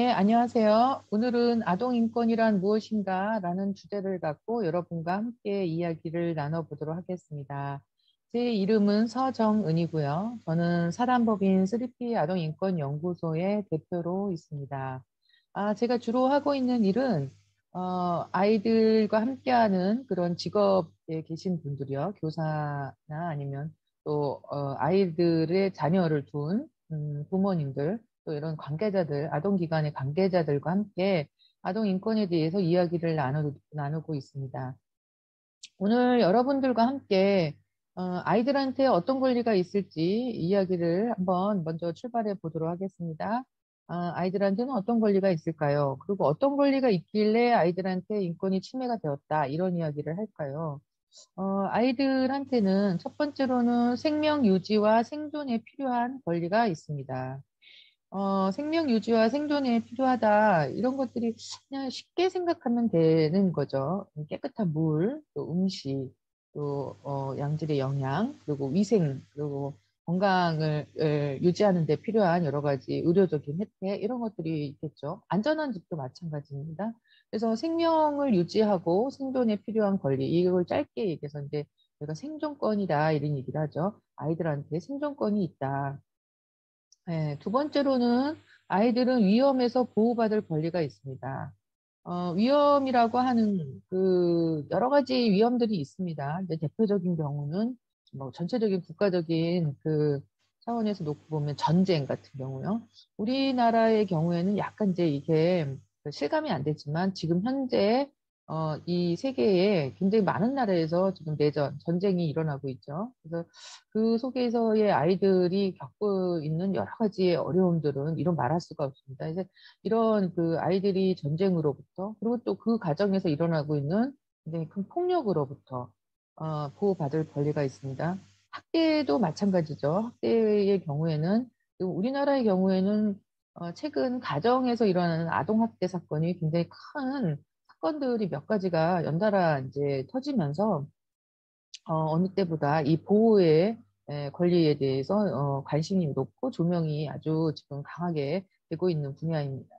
네, 안녕하세요. 오늘은 아동 인권이란 무엇인가 라는 주제를 갖고 여러분과 함께 이야기를 나눠보도록 하겠습니다. 제 이름은 서정은이고요. 저는 사단법인 3P 아동인권연구소의 대표로 있습니다. 제가 주로 하고 있는 일은 아이들과 함께하는 그런 직업에 계신 분들이요. 교사나 아니면 또 아이들의 자녀를 둔 부모님들, 또 이런 관계자들, 아동기관의 관계자들과 함께 아동 인권에 대해서 이야기를 나누고 있습니다. 오늘 여러분들과 함께 아이들한테 어떤 권리가 있을지 이야기를 한번 먼저 출발해 보도록 하겠습니다. 아이들한테는 어떤 권리가 있을까요? 그리고 어떤 권리가 있길래 아이들한테 인권이 침해가 되었다, 이런 이야기를 할까요? 아이들한테는 첫 번째로는 생명 유지와 생존에 필요한 권리가 있습니다. 생명 유지와 생존에 필요하다, 이런 것들이 그냥 쉽게 생각하면 되는 거죠. 깨끗한 물, 또 음식, 또 양질의 영양, 그리고 위생, 그리고 건강을 유지하는 데 필요한 여러 가지 의료적인 혜택, 이런 것들이 있겠죠. 안전한 집도 마찬가지입니다. 그래서 생명을 유지하고 생존에 필요한 권리, 이걸 짧게 얘기해서 이제 저희가 생존권이다, 이런 얘기를 하죠. 아이들한테 생존권이 있다. 네, 두 번째로는 아이들은 위험에서 보호받을 권리가 있습니다. 위험이라고 하는 그 여러 가지 위험들이 있습니다. 이제 대표적인 경우는 뭐 전체적인 국가적인 그 차원에서 놓고 보면 전쟁 같은 경우요. 우리나라의 경우에는 약간 이제 이게 그 실감이 안 되지만 지금 현재 이 세계에 굉장히 많은 나라에서 지금 내전, 전쟁이 일어나고 있죠. 그래서 그 속에서의 아이들이 겪고 있는 여러 가지의 어려움들은 이런 말할 수가 없습니다. 이제 이런 그 아이들이 전쟁으로부터, 그리고 또 그 과정에서 일어나고 있는 굉장히 큰 폭력으로부터 보호받을 권리가 있습니다. 학대도 마찬가지죠. 학대의 경우에는, 그리고 우리나라의 경우에는 최근 가정에서 일어나는 아동학대 사건이 굉장히 큰 사건들이 몇 가지가 연달아 이제 터지면서 어느 때보다 이 보호의 권리에 대해서 관심이 높고 조명이 아주 지금 강하게 되고 있는 분야입니다.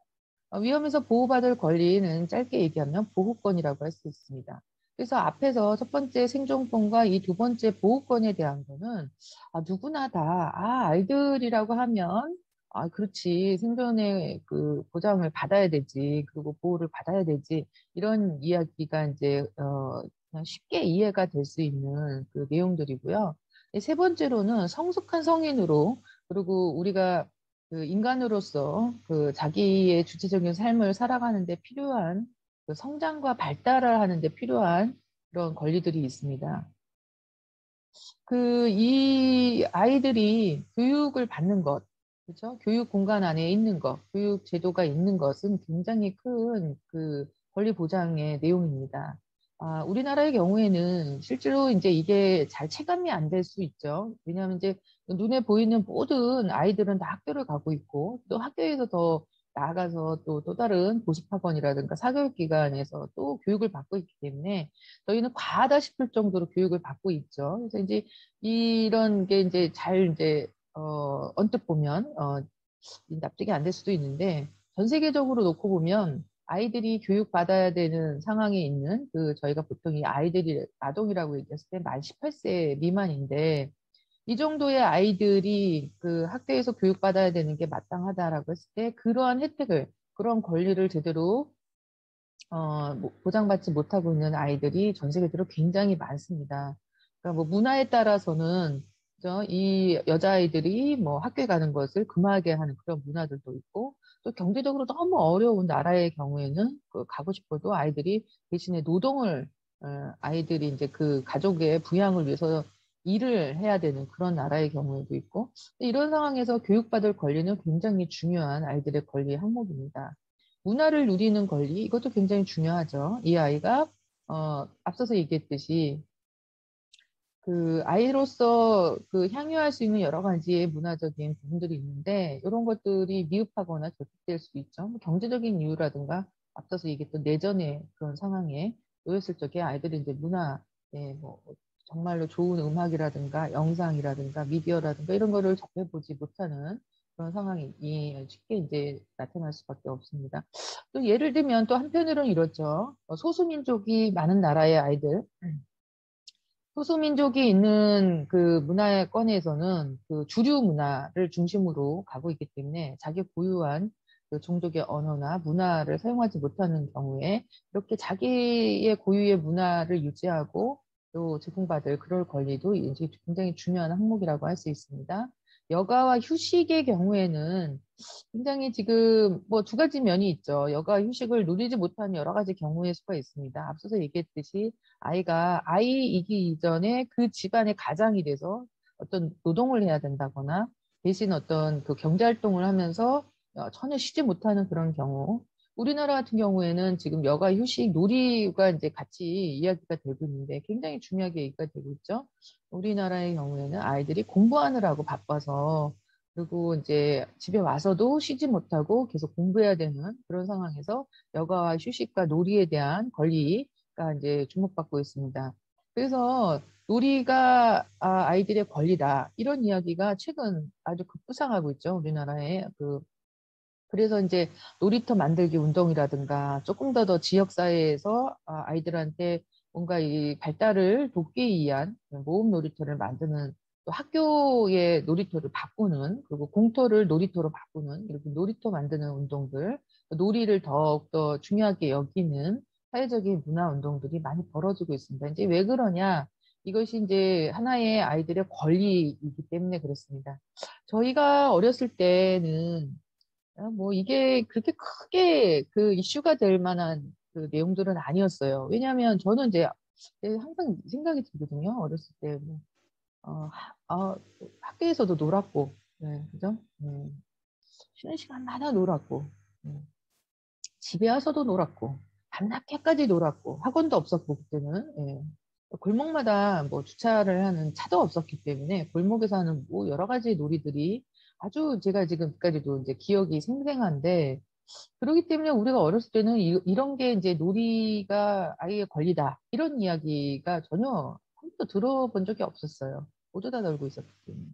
위험에서 보호받을 권리는 짧게 얘기하면 보호권이라고 할 수 있습니다. 그래서 앞에서 첫 번째 생존권과 이 두 번째 보호권에 대한 거는 누구나 다 아이들이라고 하면 그렇지, 생존의 그 보장을 받아야 되지, 그리고 보호를 받아야 되지, 이런 이야기가 이제 그냥 쉽게 이해가 될 수 있는 그 내용들이고요. 세 번째로는 성숙한 성인으로, 그리고 우리가 그 인간으로서 그 자기의 주체적인 삶을 살아가는 데 필요한 그 성장과 발달을 하는 데 필요한 그런 권리들이 있습니다. 이 아이들이 교육을 받는 것, 그죠? 교육 공간 안에 있는 것, 교육 제도가 있는 것은 굉장히 큰 그 권리 보장의 내용입니다. 우리나라의 경우에는 실제로 이제 이게 잘 체감이 안 될 수 있죠. 왜냐하면 이제 눈에 보이는 모든 아이들은 다 학교를 가고 있고, 또 학교에서 더 나아가서 또 다른 보습학원이라든가 사교육기관에서 또 교육을 받고 있기 때문에 저희는 과하다 싶을 정도로 교육을 받고 있죠. 그래서 이제 이런 게 이제 잘 이제 언뜻 보면 납득이 안 될 수도 있는데, 전 세계적으로 놓고 보면 아이들이 교육받아야 되는 상황에 있는 그 저희가 보통 이 아이들이 아동이라고 얘기했을 때 만 18세 미만인데, 이 정도의 아이들이 그 학교에서 교육받아야 되는 게 마땅하다라고 했을 때 그러한 혜택을, 그런 권리를 제대로 보장받지 못하고 있는 아이들이 전 세계적으로 굉장히 많습니다. 그러니까 뭐 문화에 따라서는 그죠? 이 여자아이들이 뭐 학교에 가는 것을 금하게 하는 그런 문화들도 있고, 또 경제적으로 너무 어려운 나라의 경우에는 그 가고 싶어도 아이들이 대신에 노동을 아이들이 이제 그 가족의 부양을 위해서 일을 해야 되는 그런 나라의 경우에도 있고, 이런 상황에서 교육받을 권리는 굉장히 중요한 아이들의 권리 항목입니다. 문화를 누리는 권리, 이것도 굉장히 중요하죠. 이 아이가 앞서서 얘기했듯이 그 아이로서 그 향유할 수 있는 여러 가지의 문화적인 부분들이 있는데, 이런 것들이 미흡하거나 저촉될 수 있죠. 뭐 경제적인 이유라든가 앞서서 얘기했던 내전의 그런 상황에 놓였을 적에 아이들이 이제 뭐 정말로 좋은 음악이라든가 영상이라든가 미디어라든가 이런 거를 접해보지 못하는 그런 상황이 쉽게 이제 나타날 수밖에 없습니다. 또 예를 들면 또 한편으로는 이렇죠. 소수민족이 많은 나라의 아이들, 소수민족이 있는 그 문화권에서는 그 주류 문화를 중심으로 가고 있기 때문에 자기 고유한 그 종족의 언어나 문화를 사용하지 못하는 경우에 이렇게 자기의 고유의 문화를 유지하고 또 제공받을 그럴 권리도 이제 굉장히 중요한 항목이라고 할 수 있습니다. 여가와 휴식의 경우에는 굉장히 지금 뭐 두 가지 면이 있죠. 여가 휴식을 누리지 못하는 여러 가지 경우의 수가 있습니다. 앞서서 얘기했듯이 아이가 아이이기 이전에 그 집안의 가장이 돼서 어떤 노동을 해야 된다거나 대신 어떤 그 경제활동을 하면서 전혀 쉬지 못하는 그런 경우. 우리나라 같은 경우에는 지금 여가 휴식 놀이가 이제 같이 이야기가 되고 있는데 굉장히 중요하게 얘기가 되고 있죠. 우리나라의 경우에는 아이들이 공부하느라고 바빠서 그리고 이제 집에 와서도 쉬지 못하고 계속 공부해야 되는 그런 상황에서 여가와 휴식과 놀이에 대한 권리가 이제 주목받고 있습니다. 그래서 놀이가 아이들의 권리다. 이런 이야기가 최근 아주 급부상하고 있죠. 우리나라에. 그래서 이제 놀이터 만들기 운동이라든가 조금 더 지역사회에서 아이들한테 뭔가 이 발달을 돕기 위한 모험 놀이터를 만드는 또 학교의 놀이터를 바꾸는 그리고 공터를 놀이터로 바꾸는 이렇게 놀이터 만드는 운동들, 놀이를 더욱더 중요하게 여기는 사회적인 문화 운동들이 많이 벌어지고 있습니다. 이제 왜 그러냐? 이것이 이제 하나의 아이들의 권리이기 때문에 그렇습니다. 저희가 어렸을 때는 뭐 이게 그렇게 크게 그 이슈가 될 만한 그 내용들은 아니었어요. 왜냐하면 저는 이제 항상 생각이 들거든요. 어렸을 때 뭐, 학교에서도 놀았고, 네, 그죠? 쉬는 시간마다 놀았고, 네, 집에 와서도 놀았고, 밤늦게까지 놀았고, 학원도 없었고 그때는. 예. 골목마다 뭐 주차를 하는 차도 없었기 때문에 골목에서 하는 뭐 여러 가지 놀이들이 아주 제가 지금까지도 이제 기억이 생생한데 그렇기 때문에 우리가 어렸을 때는 이런 게 이제 놀이가 아이의 권리다. 이런 이야기가 전혀 한 번도 들어본 적이 없었어요. 모두 다 놀고 있었기 때문에.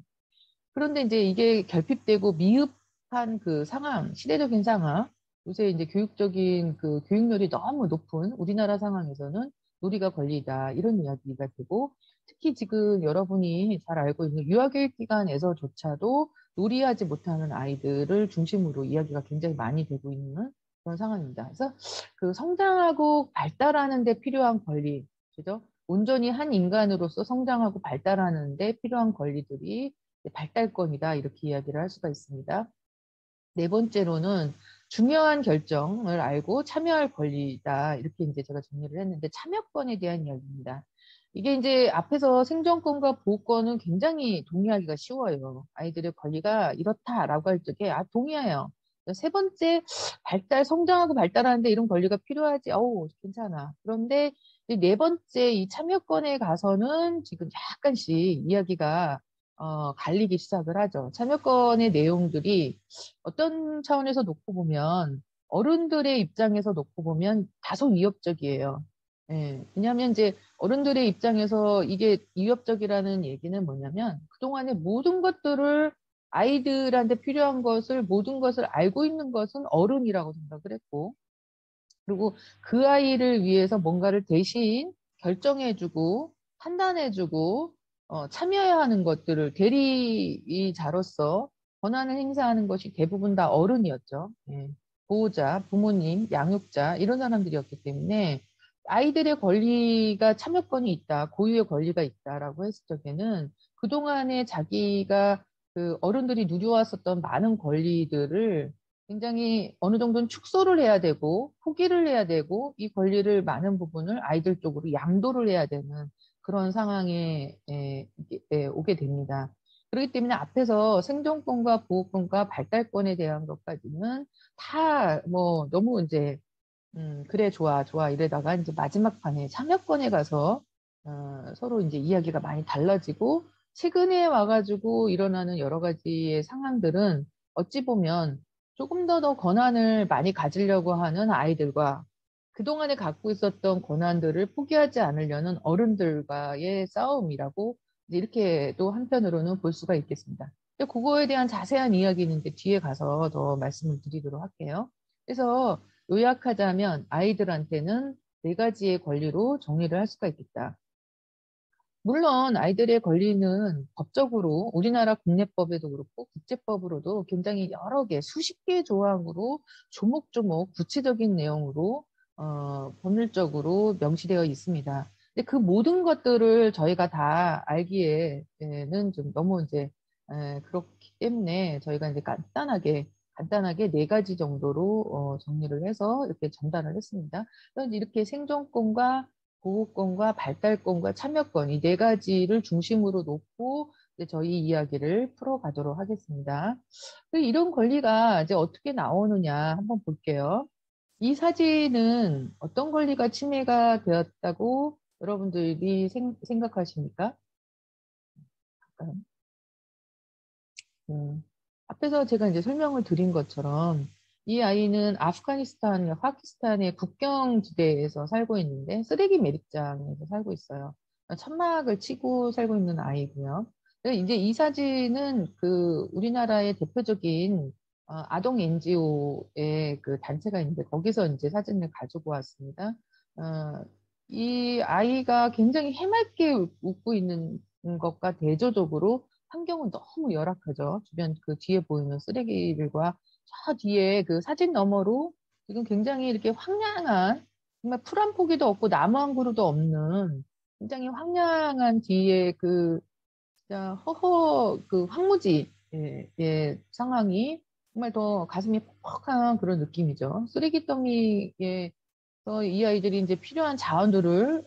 그런데 이제 이게 결핍되고 미흡한 그 상황, 시대적인 상황, 요새 이제 교육적인 그 교육열이 너무 높은 우리나라 상황에서는 놀이가 권리다. 이런 이야기가 되고, 특히 지금 여러분이 잘 알고 있는 유아교육기관에서조차도 놀이하지 못하는 아이들을 중심으로 이야기가 굉장히 많이 되고 있는 그런 상황입니다. 그래서 그 성장하고 발달하는 데 필요한 권리, 그죠? 온전히 한 인간으로서 성장하고 발달하는 데 필요한 권리들이 발달권이다. 이렇게 이야기를 할 수가 있습니다. 네 번째로는 중요한 결정을 알고 참여할 권리다. 이렇게 이제 제가 정리를 했는데 참여권에 대한 이야기입니다. 이게 이제 앞에서 생존권과 보호권은 굉장히 동의하기가 쉬워요. 아이들의 권리가 이렇다라고 할 적에 동의해요. 세 번째, 성장하고 발달하는데 이런 권리가 필요하지. 어우, 괜찮아. 그런데 네 번째 이 참여권에 가서는 지금 약간씩 이야기가 갈리기 시작을 하죠. 참여권의 내용들이 어떤 차원에서 놓고 보면 어른들의 입장에서 놓고 보면 다소 위협적이에요. 예, 왜냐하면 이제 어른들의 입장에서 이게 위협적이라는 얘기는 뭐냐면 그동안의 모든 것들을 아이들한테 필요한 것을 모든 것을 알고 있는 것은 어른이라고 생각을 했고 그리고 그 아이를 위해서 뭔가를 대신 결정해주고 판단해주고 참여해야 하는 것들을 대리자로서 권한을 행사하는 것이 대부분 다 어른이었죠. 예. 보호자, 부모님, 양육자 이런 사람들이었기 때문에 아이들의 권리가 참여권이 있다, 고유의 권리가 있다라고 했을 적에는 그동안에 자기가 그 어른들이 누려왔었던 많은 권리들을 굉장히 어느 정도는 축소를 해야 되고 포기를 해야 되고 이 권리를 많은 부분을 아이들 쪽으로 양도를 해야 되는 그런 상황에 오게 됩니다. 그렇기 때문에 앞에서 생존권과 보호권과 발달권에 대한 것까지는 다 뭐 너무 이제 그래 좋아 좋아 이러다가 이제 마지막 판에 참여권에 가서 서로 이제 이야기가 많이 달라지고 최근에 와가지고 일어나는 여러 가지의 상황들은 어찌 보면 조금 더 권한을 많이 가지려고 하는 아이들과 그동안에 갖고 있었던 권한들을 포기하지 않으려는 어른들과의 싸움이라고 이제 이렇게도 한편으로는 볼 수가 있겠습니다. 근데 그거에 대한 자세한 이야기는 이제 뒤에 가서 더 말씀을 드리도록 할게요. 그래서 요약하자면 아이들한테는 네 가지의 권리로 정리를 할 수가 있겠다. 물론 아이들의 권리는 법적으로 우리나라 국내법에도 그렇고 국제법으로도 굉장히 여러 개, 수십 개의 조항으로 조목조목 구체적인 내용으로 법률적으로 명시되어 있습니다. 근데 그 모든 것들을 저희가 다 알기에는 좀 너무 이제 그렇기 때문에 저희가 이제 간단하게 네 가지 정도로 정리를 해서 이렇게 전달을 했습니다. 그래서 이렇게 생존권과 보호권과 발달권과 참여권 이 네 가지를 중심으로 놓고 이제 저희 이야기를 풀어가도록 하겠습니다. 이런 권리가 이제 어떻게 나오느냐 한번 볼게요. 이 사진은 어떤 권리가 침해가 되었다고 여러분들이 생각하십니까? 잠깐. 앞에서 제가 이제 설명을 드린 것처럼 이 아이는 아프가니스탄과 파키스탄의 국경지대에서 살고 있는데 쓰레기 매립장에서 살고 있어요. 천막을 치고 살고 있는 아이고요. 이제 이 사진은 그 우리나라의 대표적인 아동 NGO의 그 단체가 있는데 거기서 이제 사진을 가지고 왔습니다. 어, 이 아이가 굉장히 해맑게 웃고 있는 것과 대조적으로 환경은 너무 열악하죠. 주변 그 뒤에 보이는 쓰레기들과 저 뒤에 그 사진 너머로 지금 굉장히 이렇게 황량한 정말 풀 한 포기도 없고 나무 한 그루도 없는 굉장히 황량한 뒤에 그 진짜 그 황무지 의 상황이 정말 더 가슴이 퍽퍽한 그런 느낌이죠. 쓰레기 더미에 이 아이들이 이제 필요한 자원들을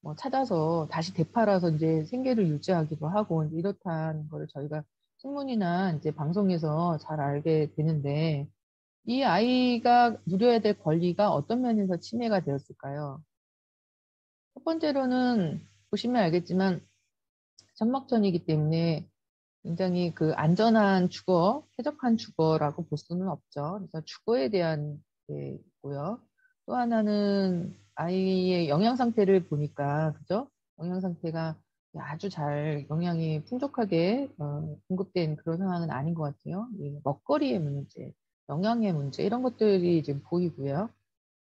뭐 찾아서 다시 되팔아서 이제 생계를 유지하기도 하고 이제 이렇다는 거를 저희가 신문이나 이제 방송에서 잘 알게 되는데 이 아이가 누려야 될 권리가 어떤 면에서 침해가 되었을까요? 첫 번째로는 보시면 알겠지만 천막전이기 때문에 굉장히 그 안전한 주거, 쾌적한 주거라고 볼 수는 없죠. 그래서 주거에 대한 게 있고요. 또 하나는 아이의 영양 상태를 보니까, 그죠? 영양 상태가 아주 잘 영양이 풍족하게 공급된 그런 상황은 아닌 것 같아요. 이 먹거리의 문제, 영양의 문제 이런 것들이 지금 보이고요.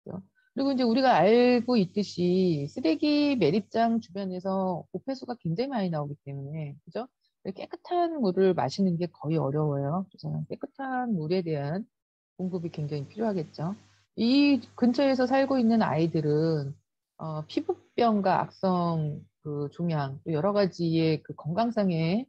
그죠? 그리고 이제 우리가 알고 있듯이 쓰레기 매립장 주변에서 오폐수가 굉장히 많이 나오기 때문에, 그죠? 깨끗한 물을 마시는 게 거의 어려워요. 그래서 깨끗한 물에 대한 공급이 굉장히 필요하겠죠. 이 근처에서 살고 있는 아이들은 피부병과 악성 그 종양, 또 여러 가지의 그 건강상의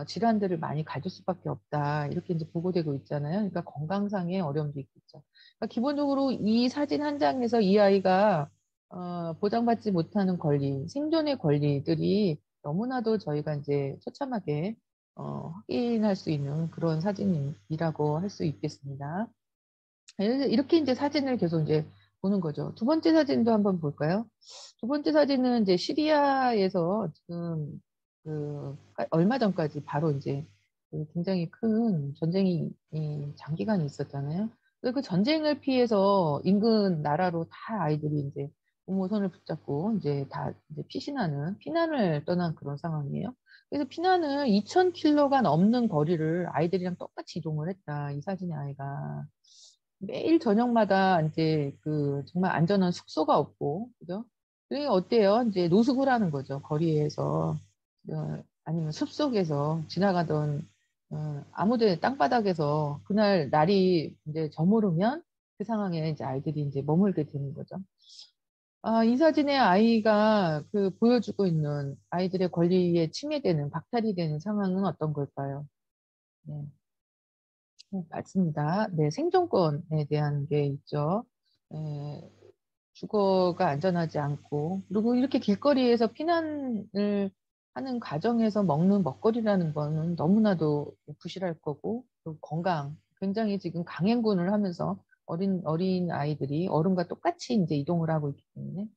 질환들을 많이 가질 수밖에 없다. 이렇게 이제 보고되고 있잖아요. 그러니까 건강상의 어려움도 있겠죠. 그러니까 기본적으로 이 사진 한 장에서 이 아이가 보장받지 못하는 권리, 생존의 권리들이 너무나도 저희가 이제 처참하게 확인할 수 있는 그런 사진이라고 할 수 있겠습니다. 이렇게 이제 사진을 계속 이제 보는 거죠. 두 번째 사진도 한번 볼까요? 두 번째 사진은 이제 시리아에서 지금 그 얼마 전까지 바로 이제 그 굉장히 큰 전쟁이 장기간 있었잖아요. 그 전쟁을 피해서 인근 나라로 다 아이들이 이제 부모 손을 붙잡고 이제 다 이제 피난을 떠난 그런 상황이에요. 그래서 피난을 2,000km가 넘는 거리를 아이들이랑 똑같이 이동을 했다. 이 사진의 아이가. 매일 저녁마다 이제 그 정말 안전한 숙소가 없고, 그죠? 그게 어때요? 이제 노숙을 하는 거죠. 거리에서. 아니면 숲속에서 지나가던, 아무데 땅바닥에서 그날 날이 이제 저무르면 그 상황에 이제 아이들이 이제 머물게 되는 거죠. 이 사진의 아이가 그 보여주고 있는 아이들의 권리에 침해되는, 박탈이 되는 상황은 어떤 걸까요? 네. 네, 맞습니다. 네, 생존권에 대한 게 있죠. 에, 주거가 안전하지 않고, 그리고 이렇게 길거리에서 피난을 하는 과정에서 먹는 먹거리라는 거는 너무나도 부실할 거고, 또 건강, 굉장히 지금 강행군을 하면서 어린 아이들이 어른과 똑같이 이제 이동을 하고 있기 때문에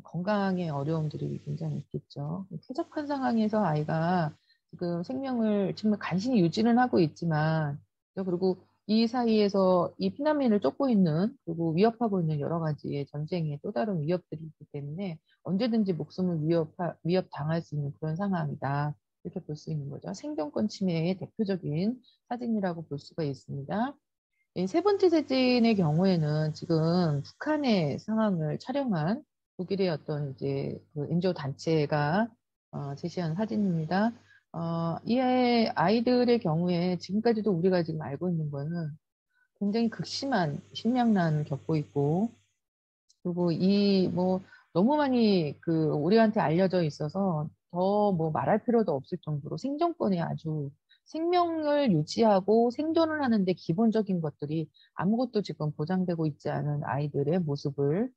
건강에 어려움들이 굉장히 있겠죠. 쾌적한 상황에서 아이가 지금 생명을 정말 간신히 유지는 하고 있지만, 그리고 이 사이에서 이 피난민을 쫓고 있는 그리고 위협하고 있는 여러 가지의 전쟁의 또 다른 위협들이 있기 때문에 언제든지 목숨을 위협당할 수 있는 그런 상황이다. 이렇게 볼 수 있는 거죠. 생존권 침해의 대표적인 사진이라고 볼 수가 있습니다. 세 번째 사진의 경우에는 지금 북한의 상황을 촬영한 독일의 어떤 이제 그 NGO 단체가 제시한 사진입니다. 이 아이들의 경우에 지금까지도 우리가 지금 알고 있는 거는 굉장히 극심한 식량난을 겪고 있고, 그리고 이 뭐 너무 많이 그 우리한테 알려져 있어서 더 뭐 말할 필요도 없을 정도로 생존권이 아주 생명을 유지하고 생존을 하는데 기본적인 것들이 아무것도 지금 보장되고 있지 않은 아이들의 모습을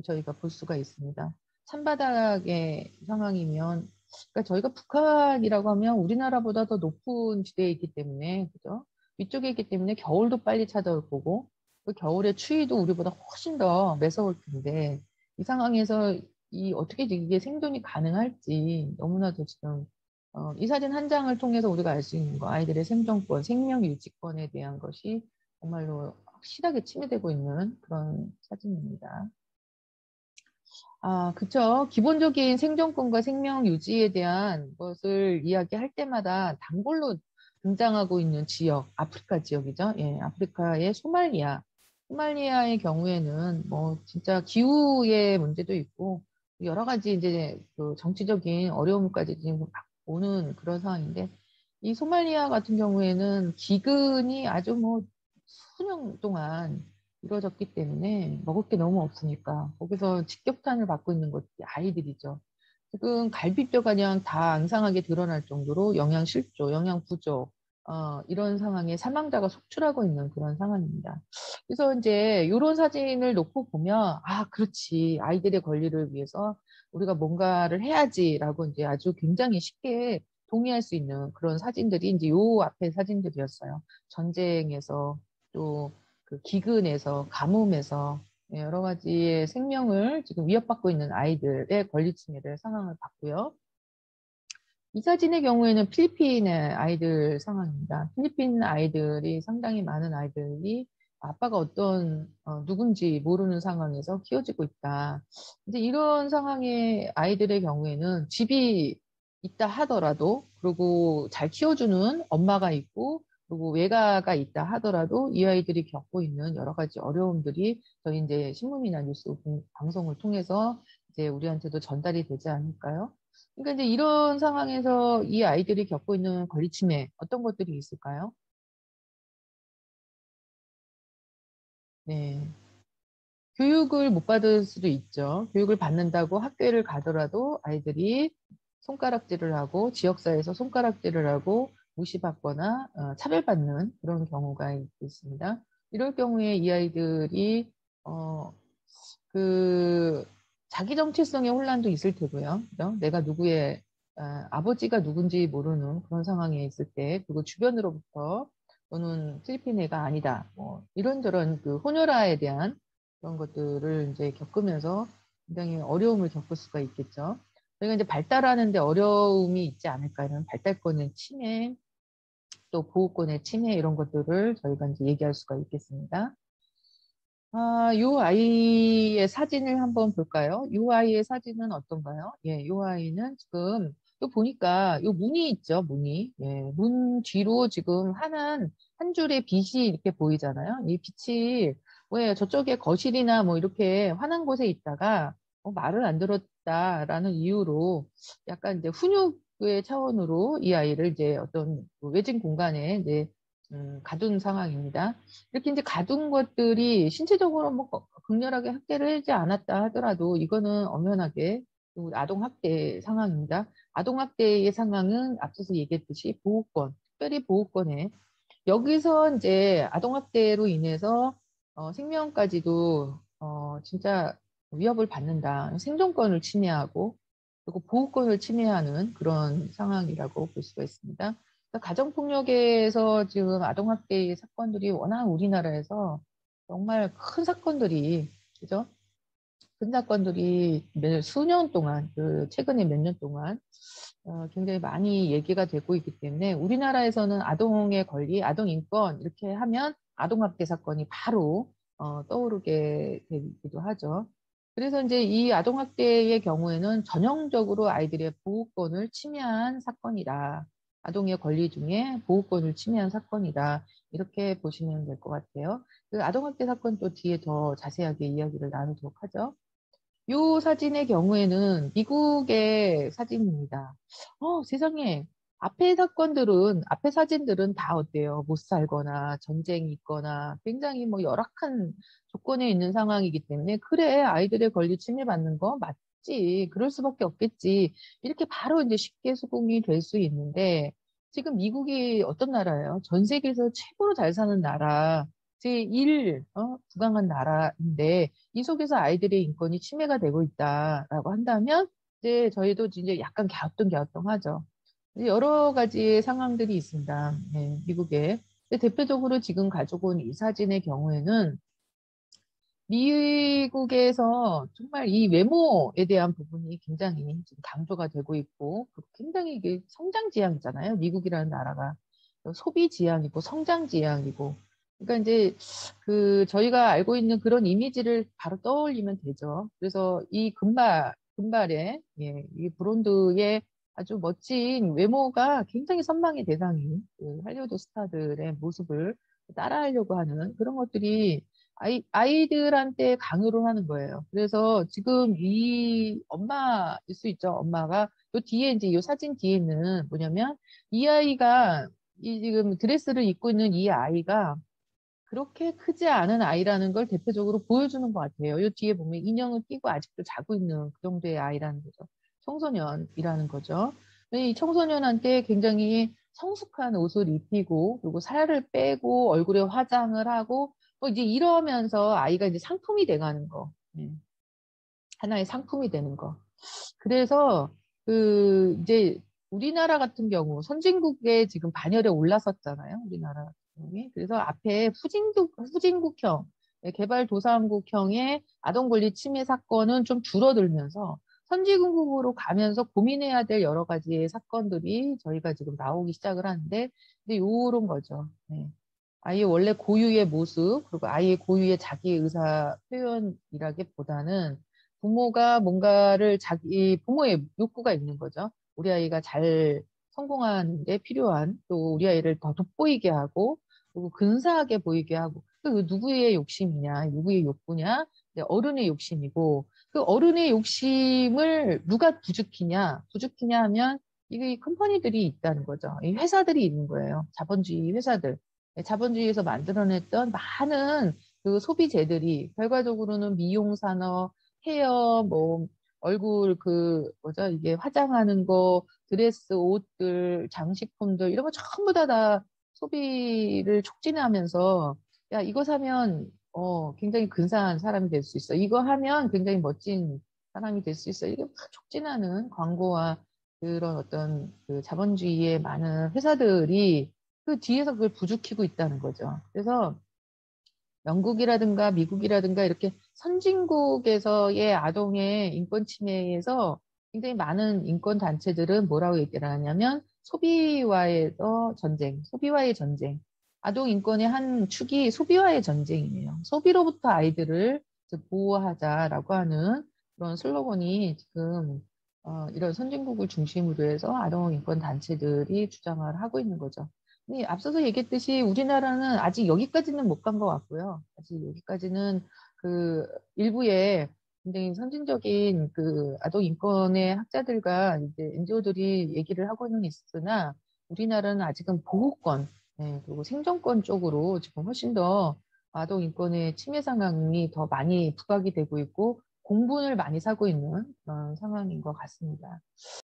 저희가 볼 수가 있습니다. 찬바닥의 상황이면, 그러니까 저희가 북한이라고 하면 우리나라보다 더 높은 지대에 있기 때문에, 그죠? 위쪽에 있기 때문에 겨울도 빨리 찾아올 거고, 그 겨울의 추위도 우리보다 훨씬 더 매서울 텐데, 이 상황에서 어떻게 이게 생존이 가능할지 너무나도 지금 이 사진 한 장을 통해서 우리가 알 수 있는 거, 아이들의 생존권, 생명 유지권에 대한 것이 정말로 확실하게 침해되고 있는 그런 사진입니다. 그쵸. 기본적인 생존권과 생명 유지에 대한 것을 이야기할 때마다 단골로 등장하고 있는 지역, 아프리카 지역이죠. 예, 아프리카의 소말리아. 소말리아의 경우에는 뭐 진짜 기후의 문제도 있고 여러 가지 이제 그 정치적인 어려움까지 지금 막 오는 그런 상황인데, 이 소말리아 같은 경우에는 기근이 아주 뭐 수년 동안 이루어졌기 때문에 먹을 게 너무 없으니까 거기서 직격탄을 받고 있는 것이 아이들이죠. 지금 갈비뼈가 그냥 다 앙상하게 드러날 정도로 영양 실조, 영양 부족, 이런 상황에 사망자가 속출하고 있는 그런 상황입니다. 그래서 이제 이런 사진을 놓고 보면, 그렇지. 아이들의 권리를 위해서 우리가 뭔가를 해야지라고 이제 아주 굉장히 쉽게 동의할 수 있는 그런 사진들이 이제 요 앞에 사진들이었어요. 전쟁에서 또 그 기근에서, 가뭄에서 여러 가지의 생명을 지금 위협받고 있는 아이들의 권리 침해를 상황을 봤고요. 이 사진의 경우에는 필리핀의 아이들 상황입니다. 필리핀 아이들이 상당히 많은 아이들이 아빠가 어떤 누군지 모르는 상황에서 키워지고 있다. 이제 이런 상황의 아이들의 경우에는 집이 있다 하더라도, 그리고 잘 키워주는 엄마가 있고, 그리고 외가가 있다 하더라도 이 아이들이 겪고 있는 여러 가지 어려움들이 저희 이제 신문이나 뉴스 방송을 통해서 이제 우리한테도 전달이 되지 않을까요? 그러니까 이제 이런 상황에서 이 아이들이 겪고 있는 권리 침해 어떤 것들이 있을까요? 네. 교육을 못 받을 수도 있죠. 교육을 받는다고 학교를 가더라도 아이들이 손가락질을 하고 지역사회에서 손가락질을 하고 무시받거나 차별받는 그런 경우가 있습니다. 이럴 경우에 이 아이들이 어, 그 자기 정체성의 혼란도 있을 테고요. 그죠? 내가 누구의 아버지가 누군지 모르는 그런 상황에 있을 때, 그리고 주변으로부터 너는 필리핀 애가 아니다. 뭐 이런저런 그 혼혈아에 대한 그런 것들을 이제 겪으면서 굉장히 어려움을 겪을 수가 있겠죠. 저희가 이제 발달하는데 어려움이 있지 않을까, 이런 발달권의 침해, 또 보호권의 침해, 이런 것들을 저희가 이제 얘기할 수가 있겠습니다. 요 아이의 사진을 한번 볼까요? 요 아이의 사진은 어떤가요? 예, 요 아이는 지금 요 보니까 요 문이 있죠, 문이. 예, 문 뒤로 지금 한 줄의 빛이 이렇게 보이잖아요. 이 빛이 왜 저쪽에 거실이나 뭐 이렇게 환한 곳에 있다가 말을 안 들었다라는 이유로 약간 이제 훈육의 차원으로 이 아이를 이제 어떤 그 외진 공간에 이제 가둔 상황입니다. 이렇게 이제 가둔 것들이 신체적으로 뭐 극렬하게 학대를 하지 않았다 하더라도 이거는 엄연하게 아동학대 상황입니다. 아동학대의 상황은 앞서서 얘기했듯이 보호권, 특별히 보호권에 여기서 이제 아동학대로 인해서 생명까지도 진짜 위협을 받는다. 생존권을 침해하고 그리고 보호권을 침해하는 그런 상황이라고 볼 수가 있습니다. 그러니까 가정폭력에서 지금 아동학대의 사건들이 워낙 우리나라에서 정말 큰 사건들이, 그죠? 큰 사건들이 수년 동안, 최근에 몇 년 동안 굉장히 많이 얘기가 되고 있기 때문에 우리나라에서는 아동의 권리, 아동 인권 이렇게 하면 아동학대 사건이 바로 떠오르게 되기도 하죠. 그래서 이제 이 아동학대의 경우에는 전형적으로 아이들의 보호권을 침해한 사건이다. 아동의 권리 중에 보호권을 침해한 사건이다. 이렇게 보시면 될 것 같아요. 그 아동학대 사건 또 뒤에 더 자세하게 이야기를 나누도록 하죠. 요 사진의 경우에는 미국의 사진입니다. 세상에. 앞에 사진들은 다 어때요? 못 살거나 전쟁이 있거나 굉장히 뭐 열악한 조건에 있는 상황이기 때문에 그래, 아이들의 권리 침해받는 거 맞지. 그럴 수밖에 없겠지. 이렇게 바로 이제 쉽게 수긍이 될 수 있는데 지금 미국이 어떤 나라예요? 전 세계에서 최고로 잘 사는 나라, 제1 부강한 나라인데 이 속에서 아이들의 인권이 침해가 되고 있다라고 한다면 이제 저희도 이제 약간 갸우뚱갸우뚱하죠. 여러 가지 상황들이 있습니다. 네, 미국에. 근데 대표적으로 지금 가지고 온 이 사진의 경우에는 미국에서 정말 이 외모에 대한 부분이 굉장히 지금 강조가 되고 있고 굉장히 이게 성장 지향이잖아요. 미국이라는 나라가 소비 지향이고 성장 지향이고 그러니까 이제 그 저희가 알고 있는 그런 이미지를 바로 떠올리면 되죠. 그래서 이 금발의 이 브론드의 아주 멋진 외모가 굉장히 선망의 대상인 그 할리우드 스타들의 모습을 따라하려고 하는 그런 것들이 아이들한테 강요를 하는 거예요. 그래서 지금 이 엄마일 수 있죠. 엄마가 요 뒤에 이제 이 사진 뒤에는 뭐냐면 이 아이가 이 지금 드레스를 입고 있는 이 아이가 그렇게 크지 않은 아이라는 걸 대표적으로 보여주는 것 같아요. 요 뒤에 보면 인형을 끼고 아직도 자고 있는 그 정도의 아이라는 거죠. 청소년이라는 거죠. 이 청소년한테 굉장히 성숙한 옷을 입히고 그리고 살을 빼고 얼굴에 화장을 하고 이제 이러면서 아이가 이제 상품이 돼가는 거. 하나의 상품이 되는 거. 그래서 그 이제 우리나라 같은 경우 선진국에 지금 반열에 올라섰잖아요. 우리나라 같은 경우에. 그래서 앞에 후진국형, 개발도상국형의 아동 권리 침해 사건은 좀 줄어들면서 선진국으로 가면서 고민해야 될 여러 가지의 사건들이 저희가 지금 나오기 시작을 하는데, 근데 요런 거죠. 네. 아이의 원래 고유의 모습, 그리고 아이의 고유의 자기 의사 표현이라기보다는 부모가 뭔가를 자기 부모의 욕구가 있는 거죠. 우리 아이가 잘 성공하는 데 필요한 또 우리 아이를 더 돋보이게 하고 그리고 근사하게 보이게 하고 그 누구의 욕심이냐, 누구의 욕구냐, 이제 어른의 욕심이고 그 어른의 욕심을 누가 부추기냐 하면 이게 컴퍼니들이 있다는 거죠. 이 회사들이 있는 거예요. 자본주의 회사들. 자본주의에서 만들어냈던 많은 그 소비재들이 결과적으로는 미용 산업, 헤어, 뭐, 얼굴 그, 뭐죠, 이게 화장하는 거, 드레스, 옷들, 장식품들, 이런 거 전부 다 소비를 촉진하면서, 야, 이거 사면, 굉장히 근사한 사람이 될 수 있어. 이거 하면 굉장히 멋진 사람이 될 수 있어. 이게 막 촉진하는 광고와 그런 어떤 그 자본주의의 많은 회사들이 그 뒤에서 그걸 부추기고 있다는 거죠. 그래서 영국이라든가 미국이라든가 이렇게 선진국에서의 아동의 인권 침해에서 굉장히 많은 인권 단체들은 뭐라고 얘기를 하냐면 소비와의 전쟁. 아동 인권의 한 축이 소비와의 전쟁이에요. 소비로부터 아이들을 보호하자라고 하는 그런 슬로건이 지금 이런 선진국을 중심으로 해서 아동 인권 단체들이 주장을 하고 있는 거죠. 네, 앞서서 얘기했듯이 우리나라는 아직 여기까지는 못 간 것 같고요. 아직 여기까지는 그 일부의 굉장히 선진적인 그 아동 인권의 학자들과 이제 NGO들이 얘기를 하고는 있으나 우리나라는 아직은 보호권, 그리고 생존권 쪽으로 지금 훨씬 더 아동 인권의 침해 상황이 더 많이 부각이 되고 있고 공분을 많이 사고 있는 그런 상황인 것 같습니다.